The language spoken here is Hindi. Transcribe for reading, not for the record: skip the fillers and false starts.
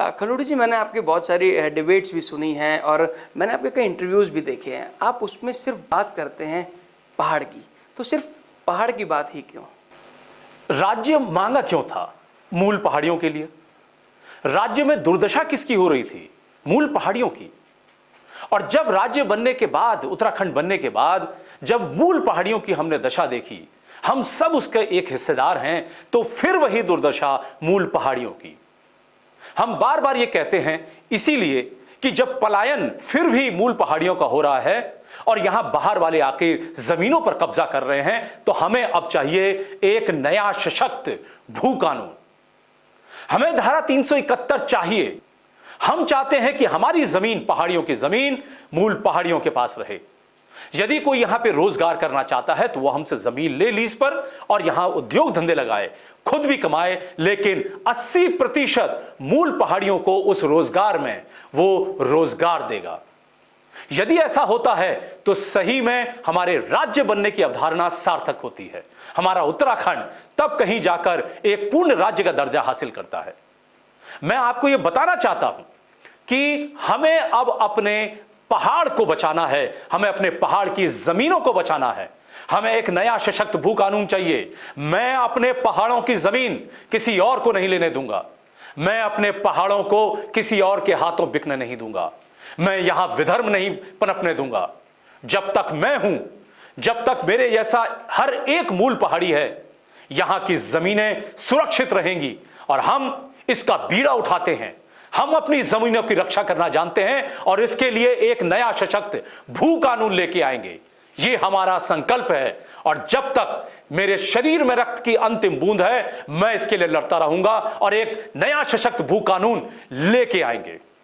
खनोड़ी जी, मैंने आपकी बहुत सारी डिबेट्स भी सुनी हैं और मैंने आपके कई इंटरव्यूज़ भी देखे हैं। आप उसमें सिर्फ बात करते हैं पहाड़ की, तो सिर्फ पहाड़ की बात ही क्यों? राज्य मांगा क्यों था? मूल पहाड़ियों के लिए। राज्य में दुर्दशा किसकी हो रही थी? मूल पहाड़ियों की। और जब राज्य बनने के बाद, उत्तराखंड बनने के बाद, जब मूल पहाड़ियों की हमने दशा देखी, हम सब उसके एक हिस्सेदार हैं, तो फिर वही दुर्दशा मूल पहाड़ियों की। हम बार बार ये कहते हैं इसीलिए कि जब पलायन फिर भी मूल पहाड़ियों का हो रहा है और यहां बाहर वाले आके जमीनों पर कब्जा कर रहे हैं, तो हमें अब चाहिए एक नया सशक्त भू कानून। हमें धारा 371 चाहिए। हम चाहते हैं कि हमारी जमीन, पहाड़ियों की जमीन, मूल पहाड़ियों के पास रहे। यदि कोई यहां पे रोजगार करना चाहता है तो वह हमसे जमीन ले लीज पर और यहां उद्योग धंधे लगाए, खुद भी कमाए, लेकिन 80% मूल पहाड़ियों को उस रोजगार में वो रोजगार देगा। यदि ऐसा होता है तो सही में हमारे राज्य बनने की अवधारणा सार्थक होती है। हमारा उत्तराखंड तब कहीं जाकर एक पूर्ण राज्य का दर्जा हासिल करता है। मैं आपको यह बताना चाहता हूं कि हमें अब अपने पहाड़ को बचाना है, हमें अपने पहाड़ की जमीनों को बचाना है। हमें एक नया सशक्त भू कानून चाहिए। मैं अपने पहाड़ों की जमीन किसी और को नहीं लेने दूंगा। मैं अपने पहाड़ों को किसी और के हाथों बिकने नहीं दूंगा। मैं यहां विधर्म नहीं पनपने दूंगा। जब तक मैं हूं, जब तक मेरे जैसा हर एक मूल पहाड़ी है, यहां की जमीनें सुरक्षित रहेंगी। और हम इसका बीड़ा उठाते हैं। हम अपनी जमीनों की रक्षा करना जानते हैं और इसके लिए एक नया सशक्त भू कानून लेके आएंगे। ये हमारा संकल्प है और जब तक मेरे शरीर में रक्त की अंतिम बूंद है, मैं इसके लिए लड़ता रहूंगा और एक नया सशक्त भू कानून लेके आएंगे।